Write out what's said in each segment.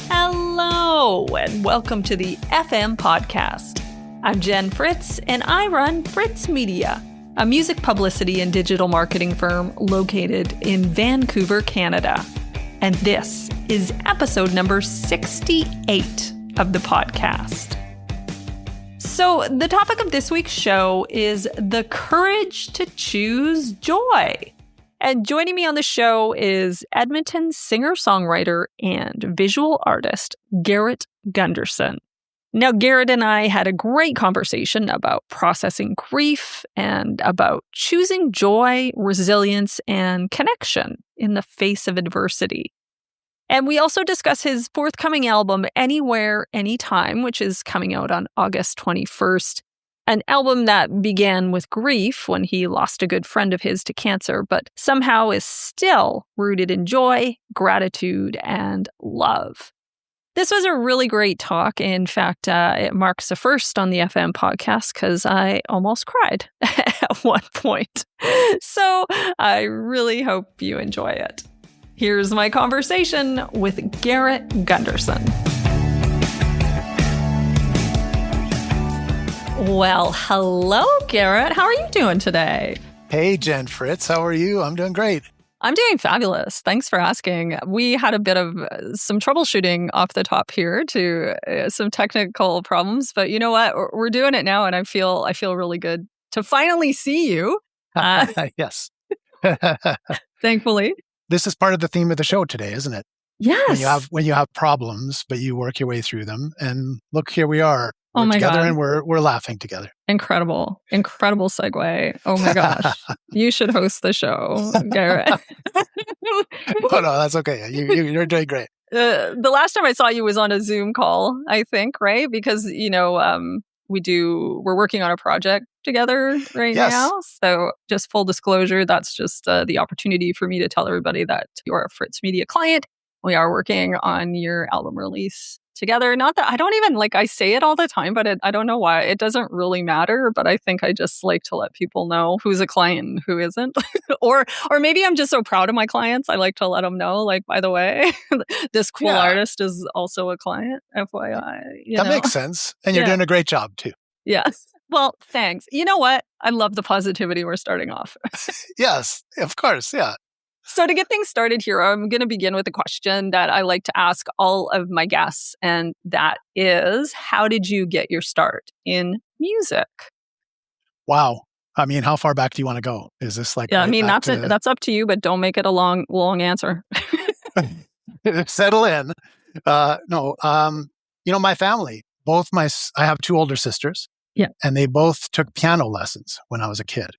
Hello, and welcome to the FM podcast. I'm Jen Fritz, and I run Fritz Media, a music publicity and digital marketing firm located in Vancouver, Canada. And this is episode number 68 of the podcast. So the topic of this week's show is the courage to choose joy. And joining me on the show is Edmonton singer-songwriter and visual artist Garett Gunderson. Now, Garett and I had a great conversation about processing grief and about choosing joy, resilience, and connection in the face of adversity. And we also discuss his forthcoming album, Anywhere, Anytime, which is coming out on August 21st. An album that began with grief when he lost a good friend of his to cancer, but somehow is still rooted in joy, gratitude, and love. This was a really great talk. In fact, it marks a first on the FM podcast because I almost cried at one point. So I really hope you enjoy it. Here's my conversation with Garett Gunderson. Well, hello, Garett. How are you doing today? Hey, Jen Fritz. How are you? I'm doing great. I'm doing fabulous. Thanks for asking. We had a bit of some troubleshooting off the top here to some technical problems, but you know what? We're doing it now, and I feel really good to finally see you. Yes. Thankfully. This is part of the theme of the show today, isn't it? Yes. When you have problems, but you work your way through them, and look, here we are. Oh my together, God. And we're laughing together. Incredible segue. Oh my gosh. You should host the show, Garett. Oh no, that's okay. You're doing great. The last time I saw you was on a Zoom call, I think, right? Because, we're working on a project together right now. So just full disclosure, that's just the opportunity for me to tell everybody that you're a Fritz Media client. We are working on your album release together. Not that I don't even I say it all the time, but I don't know why. It doesn't really matter, but I think I just like to let people know who's a client and who isn't. or maybe I'm just so proud of my clients. I like to let them know, by the way, this cool artist is also a client, FYI. That makes sense. And you're doing a great job too. Yes. Well, thanks. You know what? I love the positivity we're starting off. Yes, of course. Yeah. So to get things started here, I'm going to begin with a question that I like to ask all of my guests, and that is, how did you get your start in music? Wow. I mean, how far back do you want to go? Is this that's up to you, but don't make it a long answer. Settle in. My family, I have two older sisters. Yeah. And they both took piano lessons when I was a kid.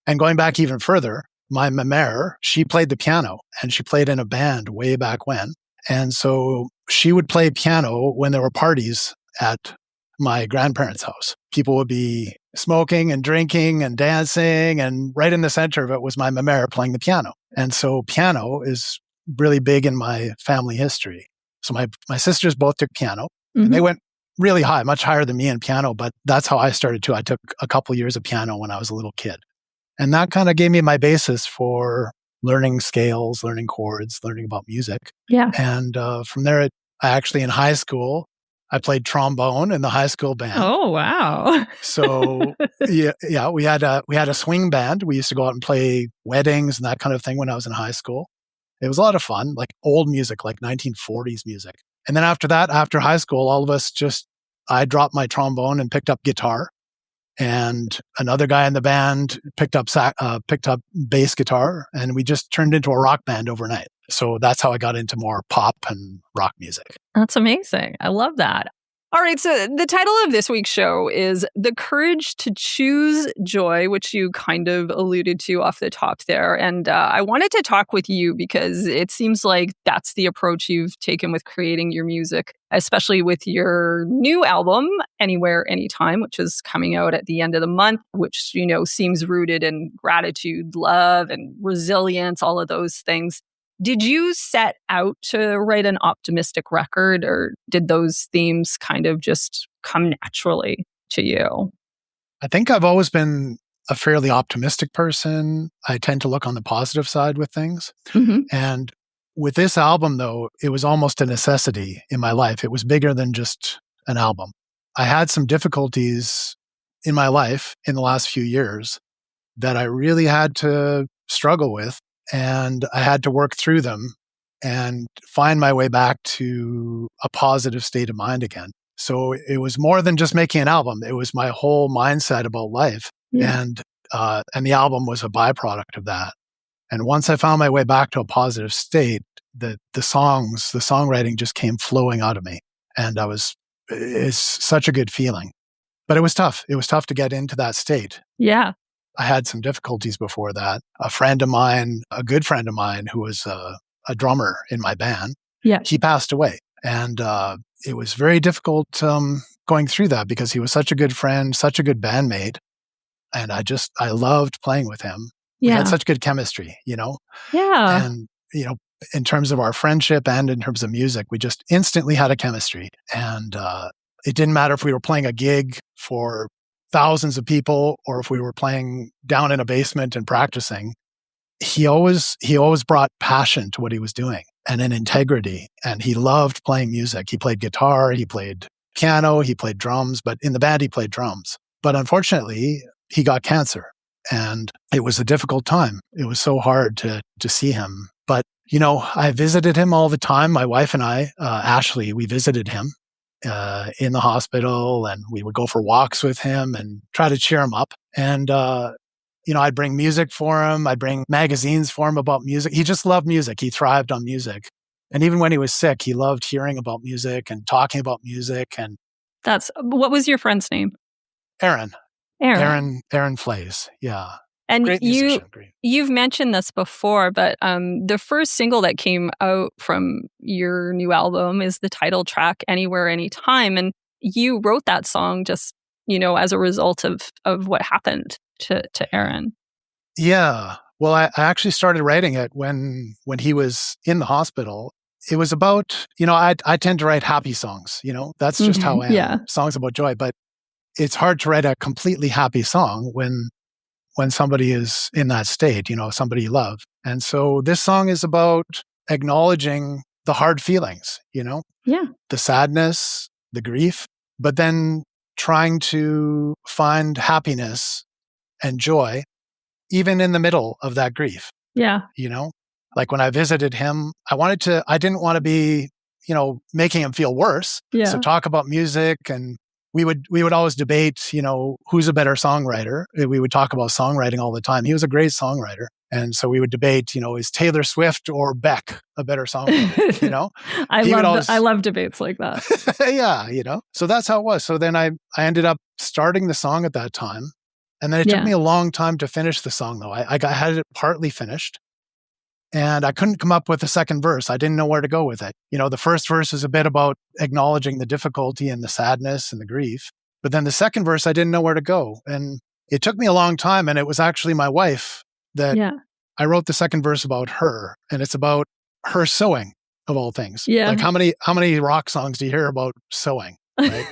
And going back even further, my mère, she played the piano, and she played in a band way back when. And so she would play piano when there were parties at my grandparents' house. People would be smoking and drinking and dancing, and right in the center of it was my mère playing the piano. And so piano is really big in my family history. So my sisters both took piano, and they went really high, much higher than me in piano, but that's how I started too. I took a couple years of piano when I was a little kid. And that kind of gave me my basis for learning scales, learning chords, learning about music. Yeah. And from there, in high school, I played trombone in the high school band. Oh, wow. So we had a swing band. We used to go out and play weddings and that kind of thing when I was in high school. It was a lot of fun, like old music, like 1940s music. And then after that, after high school, all of us I dropped my trombone and picked up guitar. And another guy in the band picked up bass guitar, and we just turned into a rock band overnight. So that's how I got into more pop and rock music. That's amazing. I love that. All right, so the title of this week's show is The Courage to Choose Joy, which you kind of alluded to off the top there. And I wanted to talk with you because it seems like that's the approach you've taken with creating your music, especially with your new album, Anywhere, Anytime, which is coming out at the end of the month, which, seems rooted in gratitude, love, and resilience, all of those things. Did you set out to write an optimistic record, or did those themes kind of just come naturally to you? I think I've always been a fairly optimistic person. I tend to look on the positive side with things. Mm-hmm. And with this album, though, it was almost a necessity in my life. It was bigger than just an album. I had some difficulties in my life in the last few years that I really had to struggle with, and I had to work through them and find my way back to a positive state of mind again. So it was more than just making an album. It was my whole mindset about life. Yeah. And the album was a byproduct of that. And once I found my way back to a positive state, the songwriting just came flowing out of me. And it's such a good feeling. But it was tough. It was tough to get into that state. Yeah. I had some difficulties before that. A friend of mine, a good friend of mine who was a drummer in my band, he passed away. And it was very difficult going through that because he was such a good friend, such a good bandmate. And I loved playing with him. We had such good chemistry, Yeah. And, in terms of our friendship and in terms of music, we just instantly had a chemistry. And it didn't matter if we were playing a gig for thousands of people or if we were playing down in a basement and practicing. He always brought passion to what he was doing and an integrity. And he loved playing music. He played guitar, he played piano, he played drums, but in the band he played drums. But unfortunately, he got cancer. And it was a difficult time. It was so hard to see him. But, I visited him all the time. My wife and I, Ashley, we visited him in the hospital, and we would go for walks with him and try to cheer him up. And, I'd bring music for him. I'd bring magazines for him about music. He just loved music. He thrived on music. And even when he was sick, he loved hearing about music and talking about music. And what was your friend's name? Aaron Flays. Yeah. And great musician. You've mentioned this before, but the first single that came out from your new album is the title track, Anywhere, Anytime. And you wrote that song just, as a result of what happened to Aaron. Yeah. Well, I actually started writing it when he was in the hospital. It was about, I tend to write happy songs, that's just how I am. Yeah. Songs about joy. But it's hard to write a completely happy song when somebody is in that state, somebody you love. And so this song is about acknowledging the hard feelings, the sadness, the grief, but then trying to find happiness and joy even in the middle of that grief. Yeah. Like when I visited him, I didn't want to be, making him feel worse. Yeah. So talk about music, and we would always debate, who's a better songwriter. We would talk about songwriting all the time. He was a great songwriter. And so we would debate, is Taylor Swift or Beck a better songwriter, I love debates like that. Yeah, So that's how it was. So then I ended up starting the song at that time. And then it took me a long time to finish the song, though. I had it partly finished. And I couldn't come up with a second verse. I didn't know where to go with it. The first verse is a bit about acknowledging the difficulty and the sadness and the grief. But then the second verse, I didn't know where to go. And it took me a long time. And it was actually my wife that I wrote the second verse about her. And it's about her sewing, of all things. Yeah. Like how many rock songs do you hear about sewing? Right?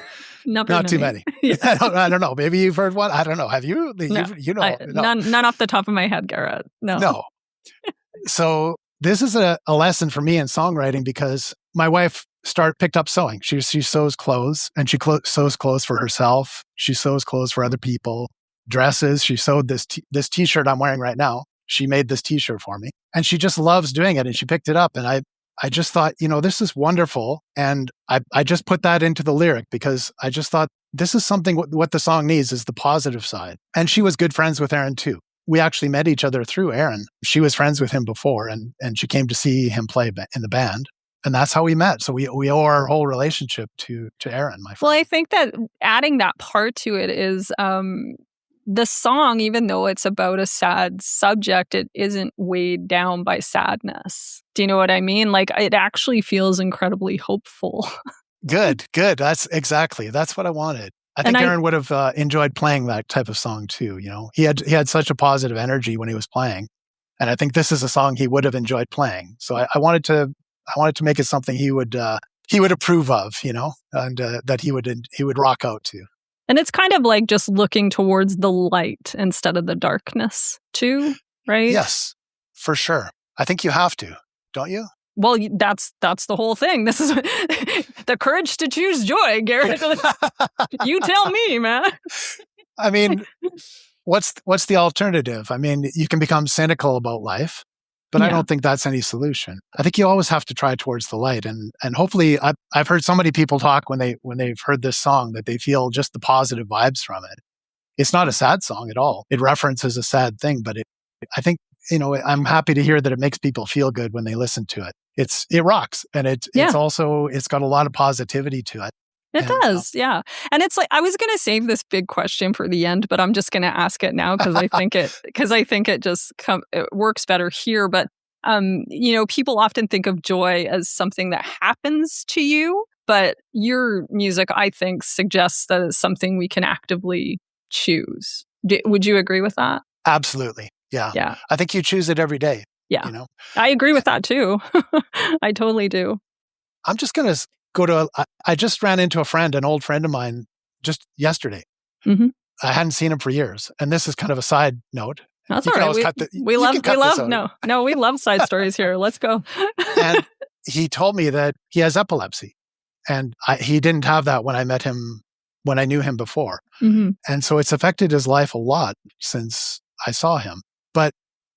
Not too many. I don't know. Maybe you've heard one. I don't know. Have you? No, No. None off the top of my head, Garett. No. So this is a lesson for me in songwriting because my wife picked up sewing. She sews clothes, and she sews clothes for herself. She sews clothes for other people, dresses. She sewed this t-shirt I'm wearing right now. She made this t-shirt for me, and she just loves doing it. And she picked it up, and I just thought, this is wonderful. And I just put that into the lyric because I just thought this is something what the song needs is the positive side. And she was good friends with Aaron too. We actually met each other through Aaron. She was friends with him before, and she came to see him play in the band. And that's how we met. So we owe our whole relationship to Aaron, my friend. Well, I think that adding that part to it is the song, even though it's about a sad subject, it isn't weighed down by sadness. Do you know what I mean? Like, it actually feels incredibly hopeful. Good. That's what I wanted. I think Aaron would have enjoyed playing that type of song too. He had such a positive energy when he was playing, and I think this is a song he would have enjoyed playing. So I wanted to make it something he would approve of, and that he would rock out to. And it's kind of like just looking towards the light instead of the darkness too, right? Yes, for sure. I think you have to, don't you? Well, that's the whole thing. This is the courage to choose joy, Garett. You tell me, man. I mean, what's the alternative? I mean, you can become cynical about life, but I don't think that's any solution. I think you always have to try towards the light, and hopefully, I've heard so many people talk when they've heard this song that they feel just the positive vibes from it. It's not a sad song at all. It references a sad thing, but I think, I'm happy to hear that it makes people feel good when they listen to it. It rocks, and it's also, it's got a lot of positivity to it. It does, yeah. And it's like, I was going to save this big question for the end, but I'm just going to ask it now because I think it just it works better here. But people often think of joy as something that happens to you, but your music, I think, suggests that it's something we can actively choose. Would you agree with that? Absolutely. Yeah. Yeah. I think you choose it every day. Yeah. I agree with that too. I totally do. I'm just going to I just ran into an old friend of mine just yesterday. Mm-hmm. I hadn't seen him for years. And this is kind of a side note. That's all right. We love side stories here. Let's go. And he told me that he has epilepsy. And he didn't have that when I met him, when I knew him before. Mm-hmm. And so it's affected his life a lot since I saw him. But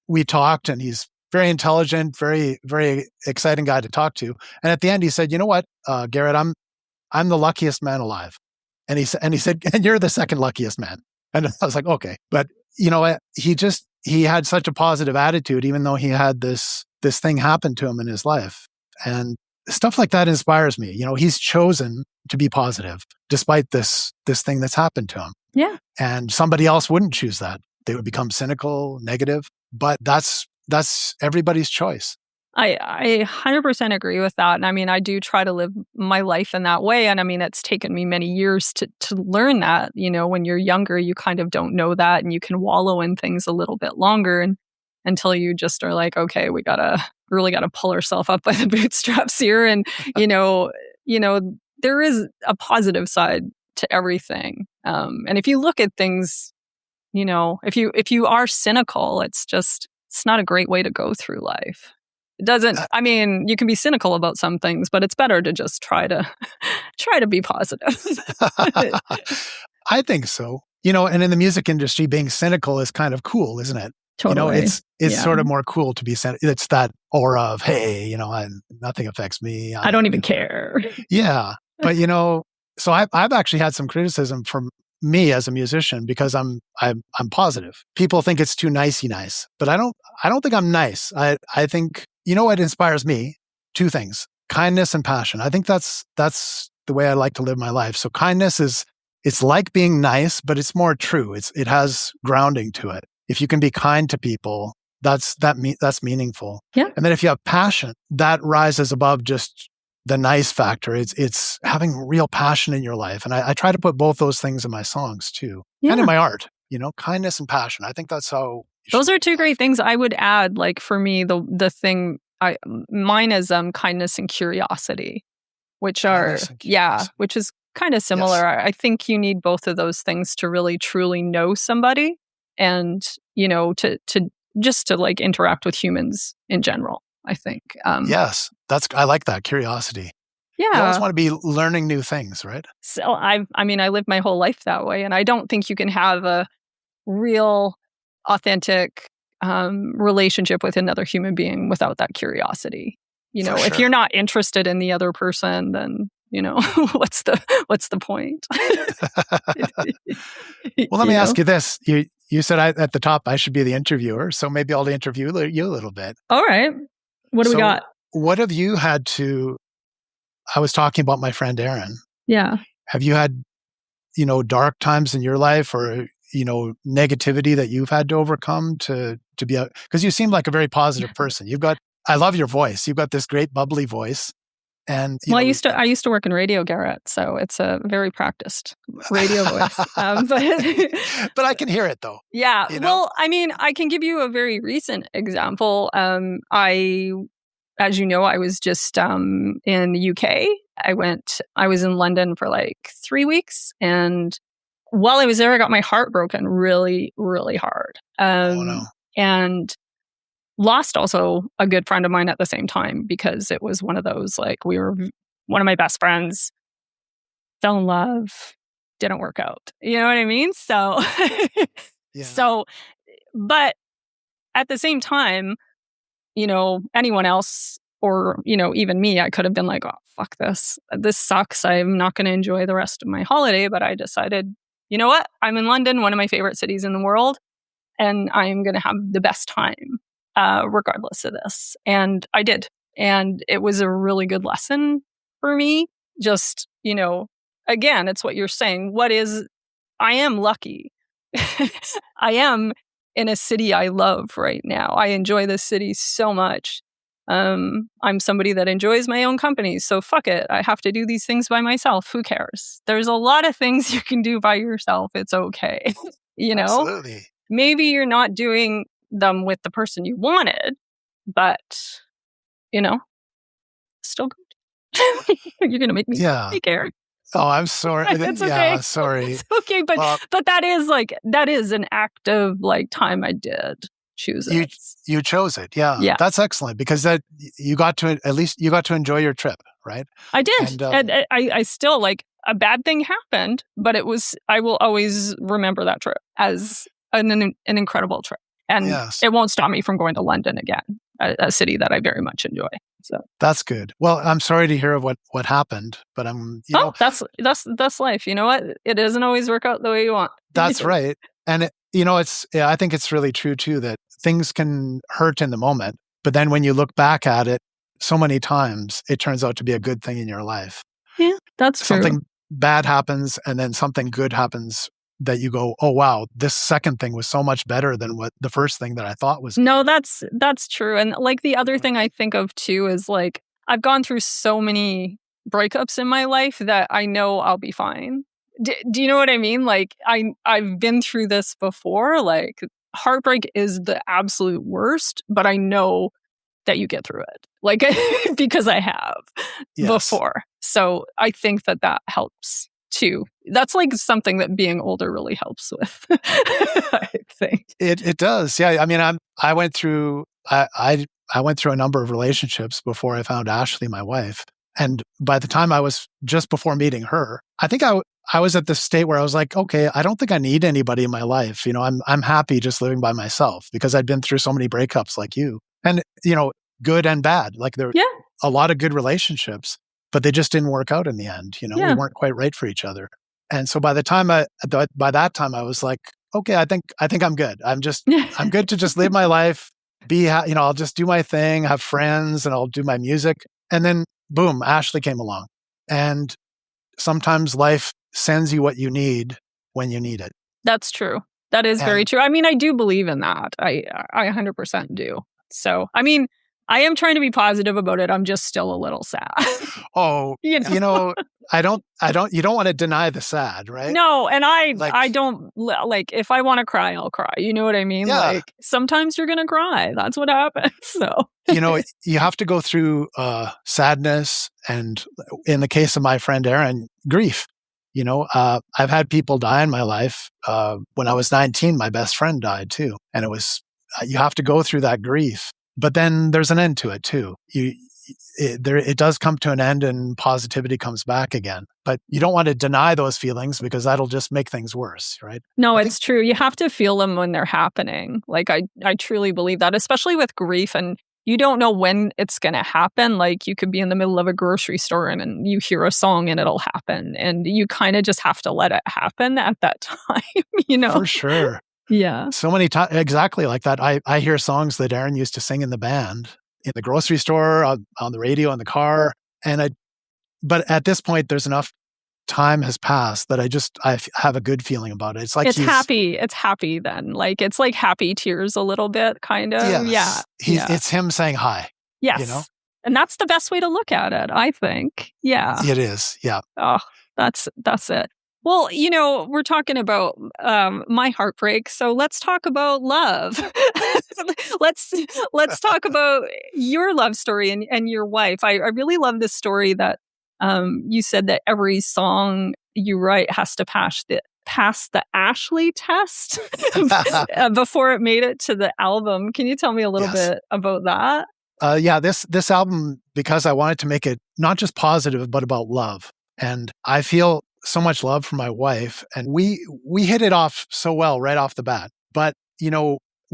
we talked, and he's very intelligent, very, very exciting guy to talk to. And at the end, he said, "You know what, Garett, I'm the luckiest man alive." And he said, "And you're the second luckiest man." And I was like, okay. But he had such a positive attitude, even though he had this thing happen to him in his life. And stuff like that inspires me. He's chosen to be positive despite this thing that's happened to him. Yeah. And somebody else wouldn't choose that. They would become cynical, negative. But that's everybody's choice. I 100% agree with that. And I mean, I do try to live my life in that way. And I mean, it's taken me many years to learn that. When you're younger, you kind of don't know that, and you can wallow in things a little bit longer, and until you just are like, okay, we really gotta pull ourselves up by the bootstraps here. And there is a positive side to everything. And if you look at things, if you are cynical, it's not a great way to go through life. It doesn't, you can be cynical about some things, but it's better to just try to be positive. I think so. And in the music industry, being cynical is kind of cool, isn't it? Totally. It's sort of more cool to be cynical. It's that aura of, hey, nothing affects me. I don't even care. Yeah. But, so I've actually had some criticism from me as a musician because I'm positive. People think it's too nicey nice, but I don't think I'm nice. I think, what inspires me? Two things: kindness and passion. I think that's the way I like to live my life. So kindness it's like being nice, but it's more true. It has grounding to it. If you can be kind to people, that's meaningful. Yeah. And then if you have passion, that rises above just the nice factor. It's having real passion in your life. And I try to put both those things in my songs too. Yeah. And in my art, kindness and passion. I think that's how. Those are two great things. I would add, like, for me, the thing, mine is kindness and curiosity, which which is kind of similar. Yes. I think you need both of those things to really truly know somebody, and, to like interact with humans in general, I think. Yes, I like that curiosity. Yeah. You always want to be learning new things, right? So I lived my whole life that way, and I don't think you can have a real, authentic relationship with another human being without that curiosity. If you're not interested in the other person, then what's the point? Well, let me ask you this. You said at the top I should be the interviewer, so maybe I'll interview you a little bit. All right. What do we got? What have you had to? I was talking about my friend Aaron. Yeah. Have you had, dark times in your life, or negativity that you've had to overcome to be because you seem like a very positive person. I love your voice. You've got this great bubbly voice. And I used to work in radio, Garett, so it's a very practiced radio voice. But I can hear it though. Yeah. Well, I can give you a very recent example. As you know, I was just in the UK. I was in London for like 3 weeks, and while I was there, I got my heart broken really, really hard. Oh no. And lost also a good friend of mine at the same time, because it was one of those, like, we were one of my best friends, fell in love, didn't work out. You know what I mean? So, Yeah. so, but at the same time, anyone else, or, even me, I could have been like, oh, fuck this. This sucks. I'm not going to enjoy the rest of my holiday. But I decided, you know what? I'm in London, one of my favorite cities in the world, and I'm going to have the best time, regardless of this. And I did. And it was a really good lesson for me. Just, again, it's what you're saying. I am lucky. I am in a city I love right now. I enjoy this city so much. I'm somebody that enjoys my own company. So fuck it. I have to do these things by myself. Who cares? There's a lot of things you can do by yourself. It's okay. Absolutely. Maybe you're not doing them with the person you wanted, but, still good. You're going to make me take care. Oh, I'm sorry. It's okay. Sorry. It's okay, but that is an act of time I did choose it. You chose it. Yeah. That's excellent, because at least you got to enjoy your trip, right? I did. And I still, a bad thing happened, but I will always remember that trip as an incredible trip. And it won't stop me from going to London again, a city that I very much enjoy. So that's good. Well, I'm sorry to hear of what happened, but that's life. You know what? It doesn't always work out the way you want. That's right. And I think it's really true too, that things can hurt in the moment, but then when you look back at it so many times, it turns out to be a good thing in your life. Yeah, that's true. Something bad happens and then something good happens that you go, oh wow, this second thing was so much better than what the first thing that I thought was. No, that's true. And the other thing I think of too is I've gone through so many breakups in my life that I know I'll be fine. Do you know what I mean? I've been through this before. Heartbreak is the absolute worst, but I know that you get through it. Because I have before. So I think that helps too. That's something that being older really helps with. I think it does. Yeah. I mean, I went through a number of relationships before I found Ashley, my wife. And by the time I was just before meeting her, I think I was at the state where I was like, okay, I don't think I need anybody in my life. I'm happy just living by myself, because I'd been through so many breakups like you, and good and bad. There were a lot of good relationships, but they just didn't work out in the end. We weren't quite right for each other. And so by that time I was like, okay, I think I'm good. I'm good to just live my life, I'll just do my thing, have friends, and I'll do my music. And then boom, Ashley came along. And sometimes life sends you what you need when you need it. That's true. That is very true. I mean, I do believe in that. I 100% do. So, I mean, I am trying to be positive about it. I'm just still a little sad. Oh, you don't want to deny the sad, right? No, and I don't, if I want to cry, I'll cry. You know what I mean? Yeah. Sometimes you're going to cry. That's what happens. So, you have to go through sadness, and in the case of my friend Aaron, grief. I've had people die in my life. When I was 19, my best friend died too. And it was, you have to go through that grief. But then there's an end to it too. It does come to an end, and positivity comes back again. But you don't want to deny those feelings, because that'll just make things worse, right? No, it's true. You have to feel them when they're happening. I truly believe that, especially with grief. And you don't know when it's going to happen. You could be in the middle of a grocery store and you hear a song and it'll happen. And you kind of just have to let it happen at that time, For sure. Yeah. So many times, exactly like that. I hear songs that Aaron used to sing in the band, in the grocery store, on the radio, in the car. But at this point, there's enough time has passed that I have a good feeling about it. It's happy. It's happy then. It's like happy tears a little bit, kind of. Yes. Yeah. It's him saying hi. Yes. And that's the best way to look at it, I think. Yeah. It is. Yeah. Oh, that's it. Well, we're talking about my heartbreak, so let's talk about love. let's talk about your love story and your wife. I really love this story that you said that every song you write has to pass passed the Ashley test before it made it to the album. Can you tell me a little bit about that? This album, because I wanted to make it not just positive, but about love. And I feel so much love for my wife, and we hit it off so well right off the bat. But,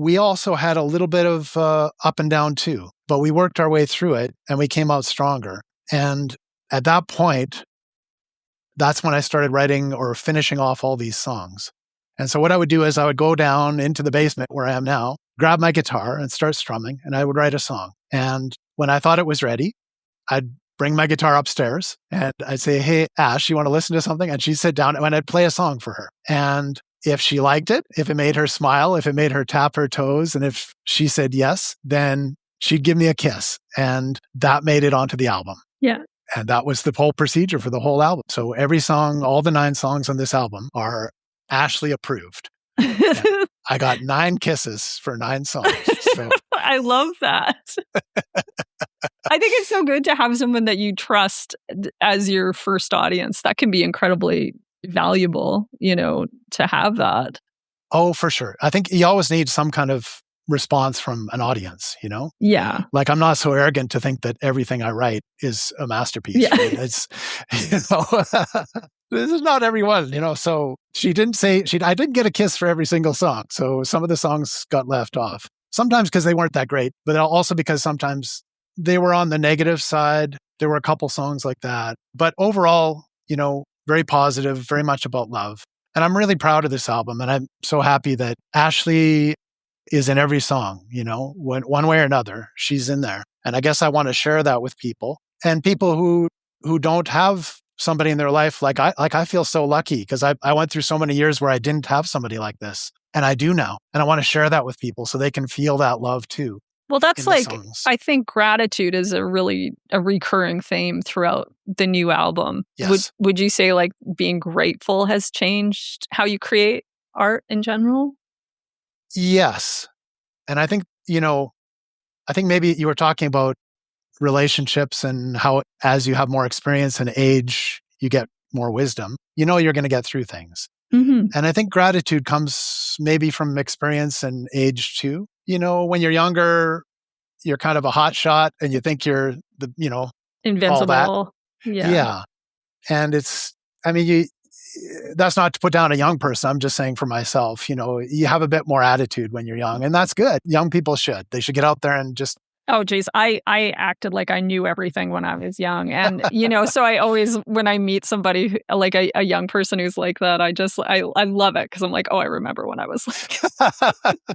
we also had a little bit of up and down too, but we worked our way through it and we came out stronger. And at that point, that's when I started writing or finishing off all these songs. And so what I would do is I would go down into the basement where I am now, grab my guitar and start strumming, and I would write a song. And when I thought it was ready, I'd bring my guitar upstairs and I'd say, "Hey, Ash, you want to listen to something?" And she'd sit down and I'd play a song for her. And if she liked it, if it made her smile, if it made her tap her toes, and if she said yes, then she'd give me a kiss. And that made it onto the album. Yeah. And that was the whole procedure for the whole album. So every song, all the 9 songs on this album are Ashley approved. I got 9 kisses for 9 songs. So. I love that. I think it's so good to have someone that you trust as your first audience. That can be incredibly valuable, to have that. Oh, for sure. I think you always need some kind of response from an audience, Yeah. Like, I'm not so arrogant to think that everything I write is a masterpiece. Yeah. Right? It's, this is not everyone, so I didn't get a kiss for every single song. So some of the songs got left off. Sometimes because they weren't that great, but also because sometimes they were on the negative side. There were a couple songs like that. But overall, very positive, very much about love. And I'm really proud of this album. And I'm so happy that Ashley is in every song, one way or another, she's in there. And I guess I want to share that with people, and people who don't have somebody in their life. Like I feel so lucky because I went through so many years where I didn't have somebody like this, and I do now. And I want to share that with people so they can feel that love too. Well, that's I think gratitude is a recurring theme throughout the new album. Yes. Would you say like being grateful has changed how you create art in general? Yes. And I think, maybe you were talking about relationships and how as you have more experience and age, you get more wisdom. You're going to get through things. Mm-hmm. And I think gratitude comes maybe from experience and age too. When you're younger, you're kind of a hot shot and you think you're invincible. All that. Yeah. And that's not to put down a young person. I'm just saying for myself, you have a bit more attitude when you're young, and that's good. Young people should. They should get out there and just... Oh, geez. I acted like I knew everything when I was young. And, so I always, when I meet somebody, like a young person who's like that, I love it because I'm like, oh, I remember when I was like...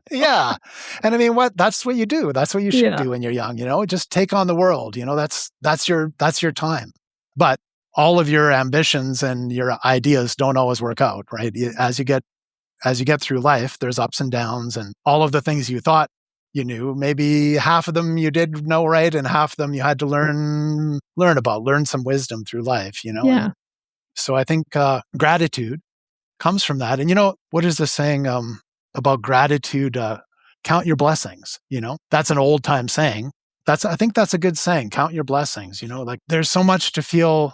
Yeah. And that's what you do. That's what you should do when you're young, just take on the world. That's your time. But all of your ambitions and your ideas don't always work out, right? As you get through life, there's ups and downs, and all of the things you thought you knew, maybe half of them you did know right, and half of them you had to learn some wisdom through life, Yeah. And so I think gratitude comes from that. And what is the saying about gratitude? Count your blessings. That's an old time saying. I think that's a good saying. Count your blessings. Like there's so much to feel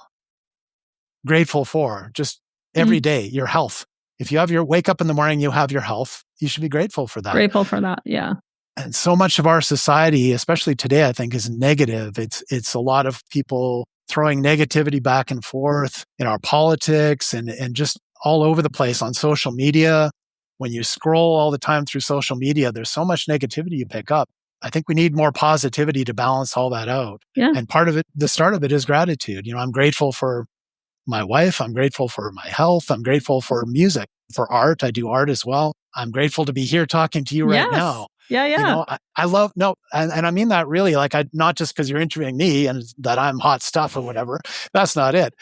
grateful for just every day. Your health. If you have wake up in the morning, you have your health, you should be grateful for that. Grateful for that. Yeah. And so much of our society, especially today, I think is negative. It's a lot of people throwing negativity back and forth in our politics and just all over the place on social media. When you scroll all the time through social media, there's so much negativity you pick up. I think we need more positivity to balance all that out. Yeah. And part of it, the start of it is gratitude. I'm grateful for my wife. I'm grateful for my health. I'm grateful for music, for art. I do art as well. I'm grateful to be here talking to you right now. Yeah. I love, and I mean that really, like, not just because you're interviewing me and that I'm hot stuff or whatever. That's not it.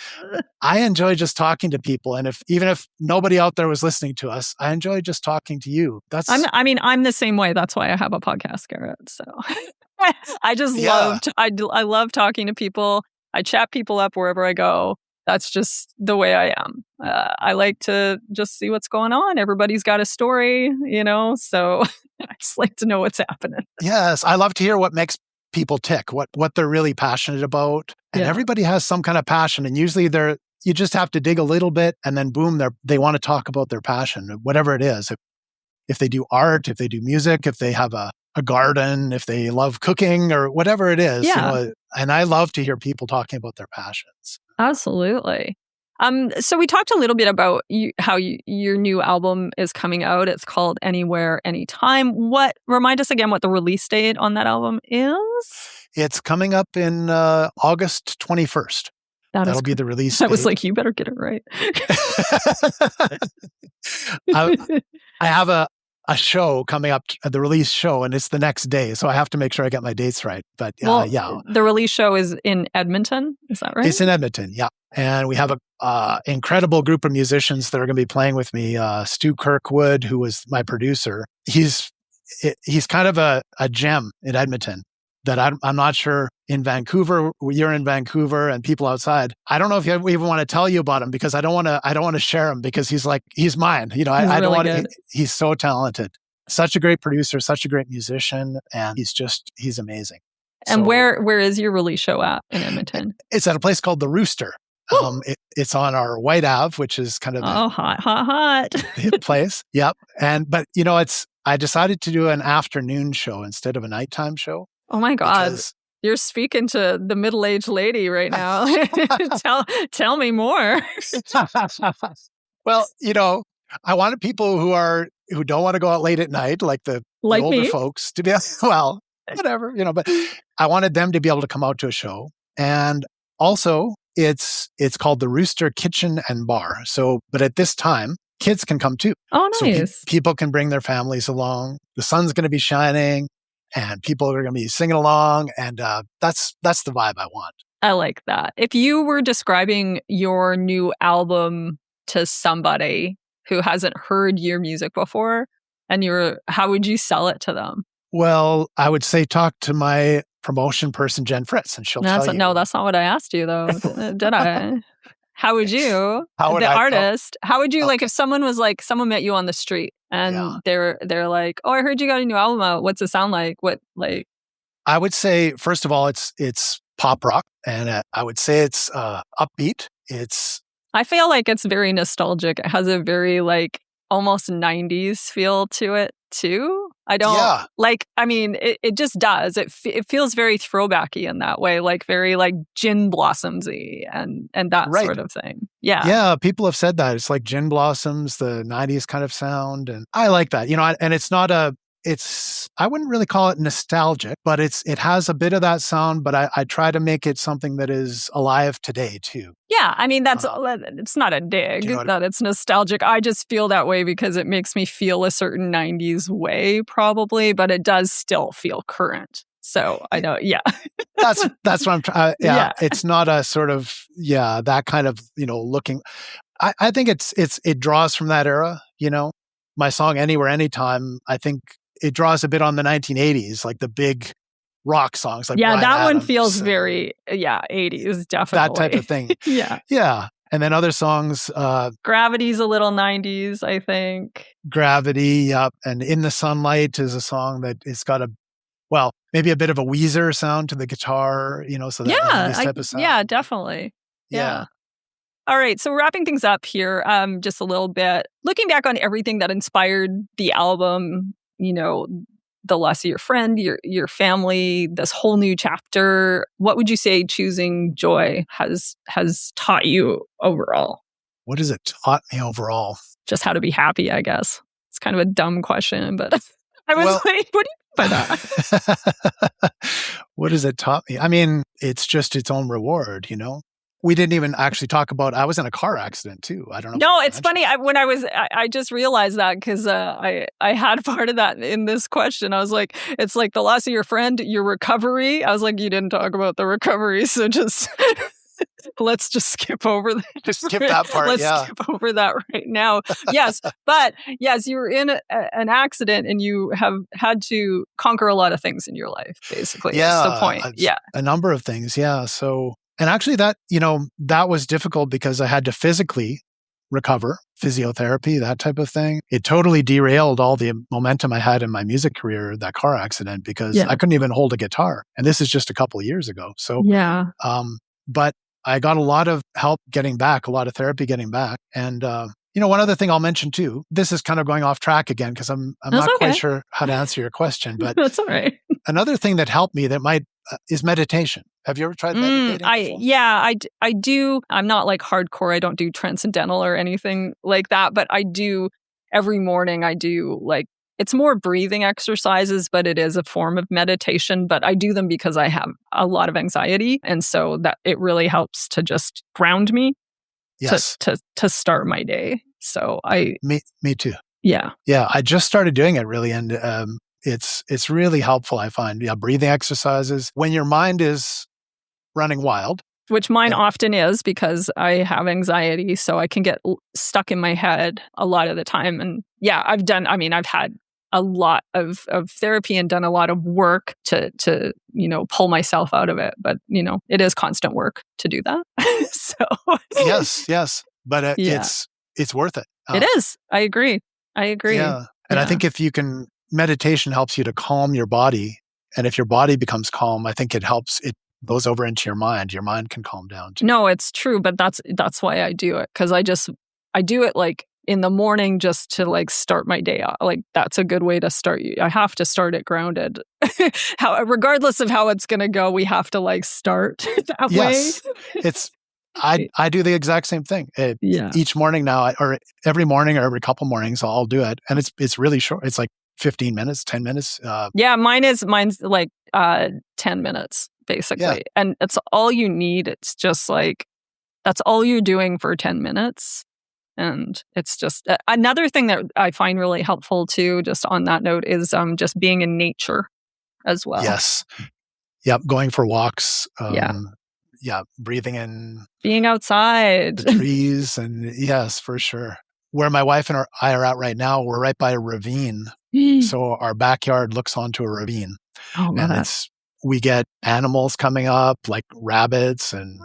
I enjoy just talking to people. And even if nobody out there was listening to us, I enjoy just talking to you. I'm the same way. That's why I have a podcast, Garett. So I just I love talking to people. I chat people up wherever I go. That's just the way I am. I like to just see what's going on. Everybody's got a story, so I just like to know what's happening. Yes. I love to hear what makes people tick, what they're really passionate about. And everybody has some kind of passion. And usually they're you just have to dig a little bit, and then boom, they want to talk about their passion, whatever it is. If they do art, if they do music, if they have a garden, if they love cooking or whatever it is. Yeah. And I love to hear people talking about their passions. Absolutely. So we talked a little bit about how your new album is coming out. It's called Anywhere, Anytime. Remind us again what the release date on that album is? It's coming up in August 21st. That'll be the release date. I was like, you better get it right. I have a show coming up, the release show, and it's the next day. So I have to make sure I get my dates right. But yeah. The release show is in Edmonton. Is that right? It's in Edmonton, yeah. And we have a incredible group of musicians that are going to be playing with me. Stu Kirkwood, who was my producer, he's kind of a gem in Edmonton that I'm not sure in Vancouver. You're in Vancouver, and people outside. I don't know if we even want to tell you about him, because I don't want to share him, because he's mine. I don't want to. He's so talented, such a great producer, such a great musician, and he's amazing. And where is your release show at in Edmonton? It's at a place called The Rooster. It's on our White Ave, which is kind of hot place. Yep. But I decided to do an afternoon show instead of a nighttime show. Oh my God. You're speaking to the middle-aged lady right now. Tell me more. Well, I wanted people who don't want to go out late at night, like the older me. folks, to be, well, whatever, but I wanted them to be able to come out to a show. And also, it's called the Rooster Kitchen and Bar. So, but at this time, kids can come too. Oh, nice. So people can bring their families along. The sun's going to be shining, and people are going to be singing along. And that's the vibe I want. I like that. If you were describing your new album to somebody who hasn't heard your music before, how would you sell it to them? Well, I would say talk to my promotion person, Jen Fritz, and she'll tell you. No, that's not what I asked you, though. Did I? How would you, artist, how would you, like, if someone met you on the street and they're like, oh, I heard you got a new album out. What's it sound like? I would say, first of all, it's pop rock, and I would say it's upbeat. I feel like it's very nostalgic. It has a very, almost 90s feel to it, too. It just does. It feels very throwbacky in that way, very Gin Blossomsy and that sort of thing. Yeah. Yeah, people have said that. It's like Gin Blossoms, the 90s kind of sound. And I like that, and it's not I wouldn't really call it nostalgic, but it has a bit of that sound, but I try to make it something that is alive today too. Yeah, it's not a dig that it's nostalgic. I just feel that way because it makes me feel a certain 90s way, probably, but it does still feel current. So I know, yeah. That's what I'm trying. It's not a sort of, that kind of, looking. I think it draws from that era, My song Anywhere, Anytime, I think it draws a bit on the 1980s, like the big rock songs. Like Bryan that Adams, one feels very, 80s, definitely. That type of thing. Yeah. Yeah. And then other songs. Gravity's a little 90s, I think. Gravity, yep. And In the Sunlight is a song that it's got maybe a bit of a Weezer sound to the guitar, so that type of sound. Yeah, definitely. Yeah. All right, so wrapping things up here, just a little bit. Looking back on everything that inspired the album, the loss of your friend, your family, this whole new chapter, what would you say choosing joy has taught you overall? What has it taught me overall? Just how to be happy, I guess. It's kind of a dumb question, but I was like, what do you mean by that? What has it taught me? It's just its own reward, We didn't even actually talk about, I was in a car accident too. I don't know. No, it's funny. I just realized that because I had part of that in this question. I was like, it's like the loss of your friend, your recovery. I was like, you didn't talk about the recovery. So just, let's just skip over that. Just skip that part. Let's skip over that right now. Yes. But yes, you were in an accident and you have had to conquer a lot of things in your life, basically. Yeah. That's the point. A number of things. Yeah. So, and actually that was difficult because I had to physically recover, physiotherapy, that type of thing. It totally derailed all the momentum I had in my music career, that car accident, because I couldn't even hold a guitar. And this is just a couple of years ago. So, but I got a lot of help getting back, a lot of therapy getting back. And, one other thing I'll mention too, this is kind of going off track again because I'm not quite sure how to answer your question, but that's all right. Another thing that helped me that might is meditation. Have you ever tried meditating? I do. I'm not like hardcore. I don't do transcendental or anything like that, but I do every morning. I do like, it's more breathing exercises, but it is a form of meditation. But I do them because I have a lot of anxiety. And so that it really helps to just ground me to start my day. So Me too. Yeah. Yeah. I just started doing it really. And it's really helpful, I find. Yeah. Breathing exercises when your mind is running wild. Which mine often is because I have anxiety. So I can get stuck in my head a lot of the time. And yeah, I've had a lot of therapy and done a lot of work to pull myself out of it. But, it is constant work to do that. So Yes. But it's worth it. It is. I agree. Yeah. And I think if you can, meditation helps you to calm your body. And if your body becomes calm, I think it helps, it goes over into your mind. Your mind can calm down too. No, it's true. But that's why I do it. Because I do it like in the morning just to like start my day out. Like that's a good way to start. I have to start it grounded. Regardless of how it's going to go, we have to like start that way. I do the exact same thing. Each morning now, or every morning or every couple mornings, I'll do it. And it's really short. It's like 15 minutes, 10 minutes. Mine's like 10 minutes basically. Yeah. And it's all you need. It's just like, that's all you're doing for 10 minutes. And it's just another thing that I find really helpful too, just on that note, is just being in nature as well. Yes. Yep. Going for walks. Breathing in. Being outside. The trees. And yes, for sure. Where my wife and I are at right now, we're right by a ravine. So our backyard looks onto a ravine. Oh, and we get animals coming up like rabbits and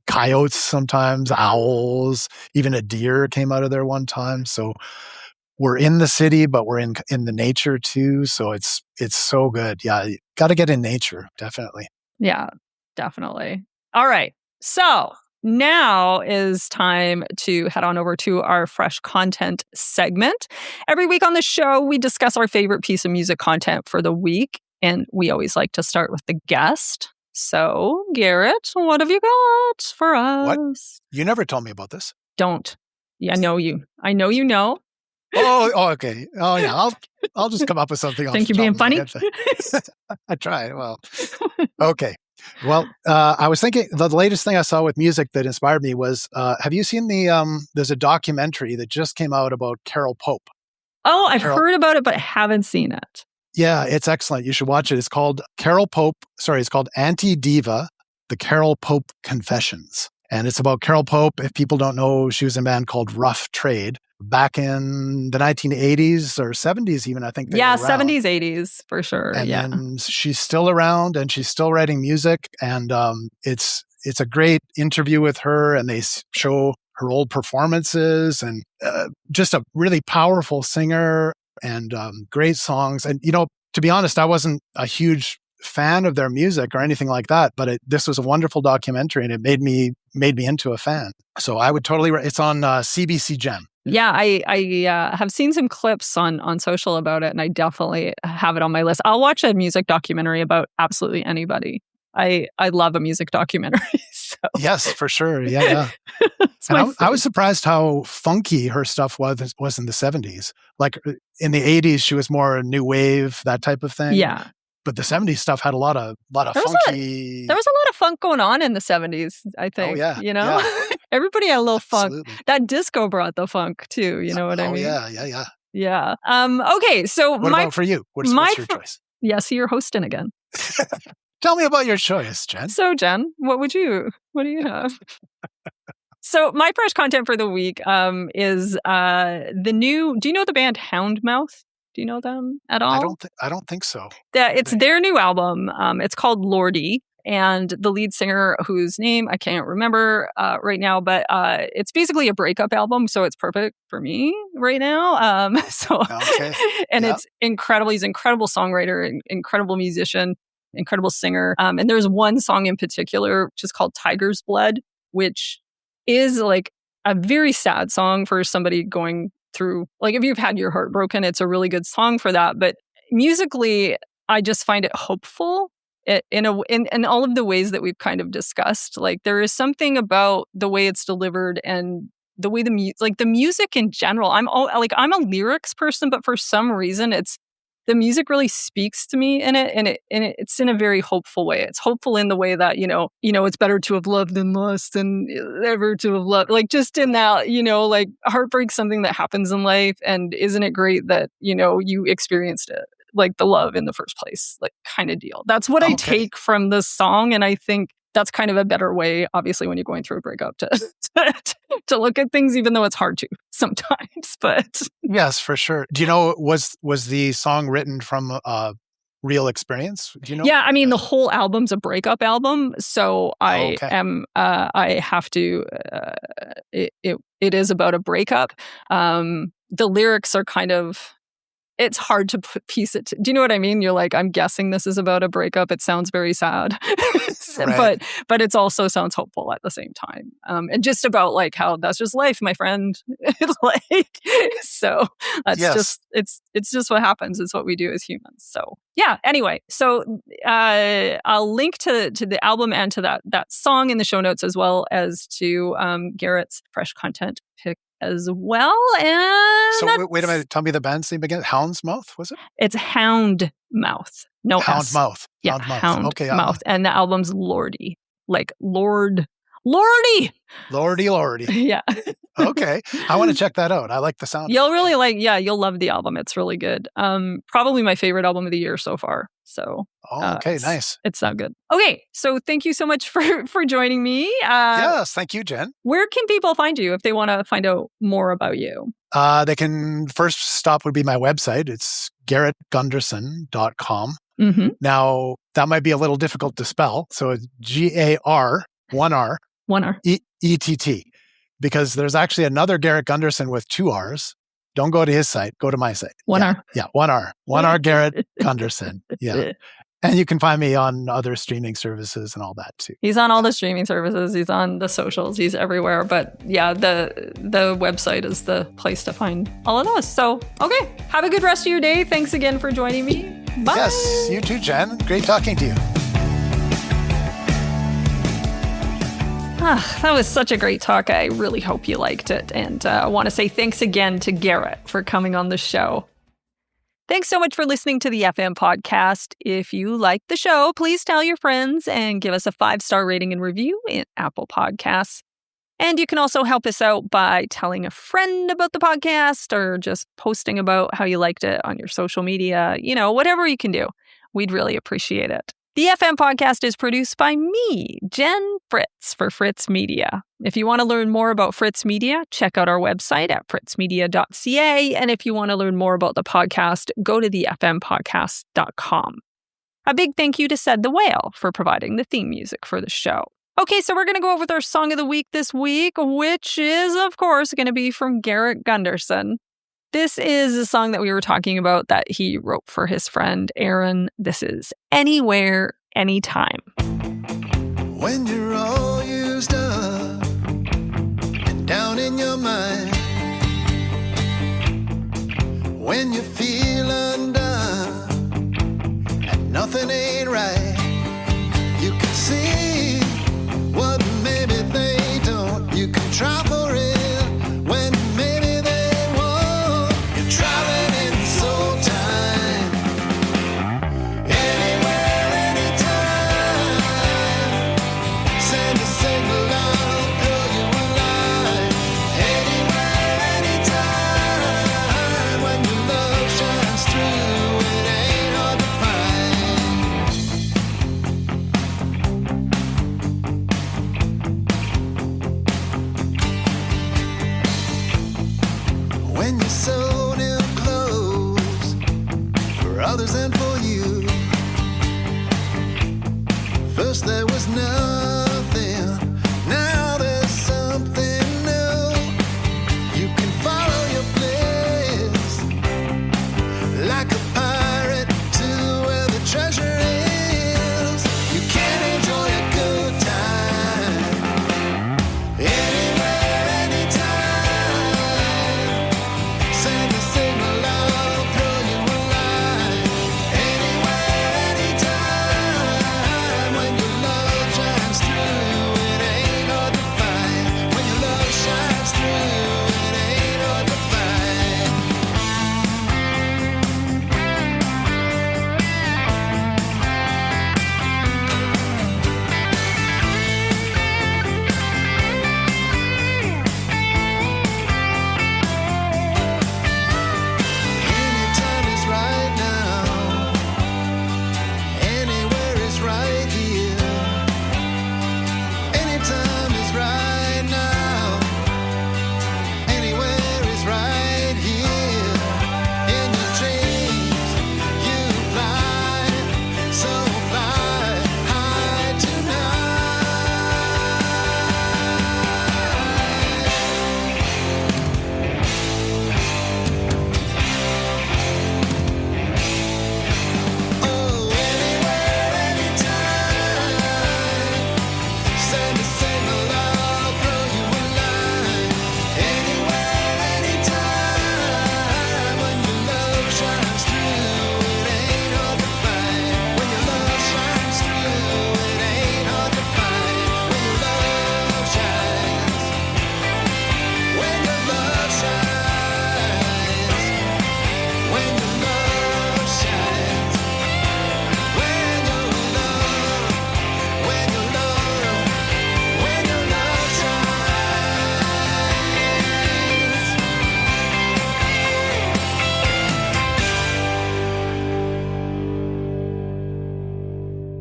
coyotes sometimes, owls, even a deer came out of there one time. So we're in the city, but we're in the nature too. So it's so good. Yeah, you got to get in nature, definitely. Yeah, definitely. All right. So now is time to head on over to our Fresh Content segment. Every week on the show, we discuss our favorite piece of music content for the week. And we always like to start with the guest. So, Garett, what have you got for us? What? You never told me about this. Don't. Yeah, I know you. I know you know. Oh, okay. Oh, yeah. I'll just come up with something. Think you're being funny? I try. Well, okay. Well, I was thinking the latest thing I saw with music that inspired me was, have you seen there's a documentary that just came out about Carole Pope. Oh, I've heard about it, but I haven't seen it. Yeah, it's excellent. You should watch it. It's called it's called Antidiva, the Carole Pope Confessions. And it's about Carole Pope. If people don't know, she was in a band called Rough Trade back in the 1980s or 70s even, I think. Yeah, 70s, 80s, for sure. And she's still around and she's still writing music. And it's a great interview with her, and they show her old performances, and just a really powerful singer and great songs. And, to be honest, I wasn't a huge fan of their music or anything like that, but this was a wonderful documentary, and it made me into a fan. So I would totally, it's on CBC Gem. Yeah, I have seen some clips on social about it, and I definitely have it on my list. I'll watch a music documentary about absolutely anybody. I love a music documentary. So. Yes, for sure. Yeah. And I was surprised how funky her stuff was in the 70s. Like in the 80s, she was more new wave, that type of thing. Yeah. But the 70s stuff had a lot of funky. There was a lot of funk going on in the 70s, I think. Oh, yeah. Yeah. Everybody had a little Absolutely. funk. That disco brought the funk too. You know what I mean? Yeah. Yeah. Okay. So what about for you? What's your choice? Yeah. So you're hosting again. Tell me about your choice, Jen. So, Jen, what do you have? So, my fresh content for the week is the new. Do you know the band Houndmouth? Do you know them at all? I don't think so. It's their new album. It's called Lordy, and the lead singer, whose name I can't remember right now, but it's basically a breakup album, so it's perfect for me right now. Okay. And it's incredible. He's an incredible songwriter, incredible musician. incredible singer. And there's one song in particular, which is called Tiger's Blood, which is like a very sad song for somebody going through, like if you've had your heart broken, it's a really good song for that. But musically, I just find it hopeful in all of the ways that we've kind of discussed. Like there is something about the way it's delivered and the way the music in general. I'm a lyrics person, but for some reason the music really speaks to me in it, and it's in a very hopeful way. It's hopeful in the way that, it's better to have loved than lost and ever to have loved. Like just in that, like heartbreak's something that happens in life, and isn't it great that, you experienced it, like the love in the first place, like kind of deal. That's what I take from this song, and I think that's kind of a better way, obviously, when you're going through a breakup to look at things, even though it's hard to sometimes. But yes, for sure. Do you know, was the song written from a real experience? Do you know? Yeah, I mean, the whole album's a breakup album, so I have to. It is about a breakup. The lyrics are kind of. It's hard to piece it. Do you know what I mean? You're like, I'm guessing this is about a breakup. It sounds very sad, right. but it's also sounds hopeful at the same time. And just about like how that's just life, my friend. So that's just it's just what happens. It's what we do as humans. So yeah. Anyway, so I'll link to the album and to that song in the show notes, as well as to Garett's fresh content pick as well. And so wait a minute, tell me the band's name again. Houndmouth, was it? It's Houndmouth. No, Houndmouth. Yeah, Houndmouth. Okay, Houndmouth. And the album's Lordy, like Lordy. Lordy. Yeah. Okay, I want to check that out. I like the sound. You'll really you'll love the album. It's really good. Probably my favorite album of the year so far. So okay, nice. It's so good. Okay, so thank you so much for joining me. Yes, thank you, Jen. Where can people find you if they want to find out more about you? They can, first stop would be my website. It's GarettGunderson.com. Mm-hmm. Now, that might be a little difficult to spell. So it's GAR, one R, ETT, because there's actually another Garett Gunderson with 2 R's. Don't go to his site. Go to my site. One R. Yeah, 1 R. 1 R Garett Gunderson. Yeah. And you can find me on other streaming services and all that too. He's on all the streaming services. He's on the socials. He's everywhere. But yeah, the website is the place to find all of those. So, okay. Have a good rest of your day. Thanks again for joining me. Bye. Yes, you too, Jen. Great talking to you. That was such a great talk. I really hope you liked it. And I want to say thanks again to Garett for coming on the show. Thanks so much for listening to the FM podcast. If you like the show, please tell your friends and give us a 5-star rating and review in Apple Podcasts. And you can also help us out by telling a friend about the podcast or just posting about how you liked it on your social media. Whatever you can do. We'd really appreciate it. The FM podcast is produced by me, Jen Fritz, for Fritz Media. If you want to learn more about Fritz Media, check out our website at fritzmedia.ca. And if you want to learn more about the podcast, go to thefmpodcast.com. A big thank you to Said the Whale for providing the theme music for the show. Okay, so we're going to go over with our song of the week this week, which is, of course, going to be from Garett Gunderson. This is a song that we were talking about that he wrote for his friend Aaron. This is Anywhere, Anytime. When you're all used up and down in your mind, when you feel undone and nothing ain't right, you can see what maybe they don't. You can try for it when maybe they won't. You're traveling in soul time, anywhere, anytime. Send a signal, I'll throw you a line. Anywhere, anytime. When your love shines through, it ain't hard to find.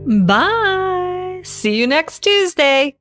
Bye. See you next Tuesday.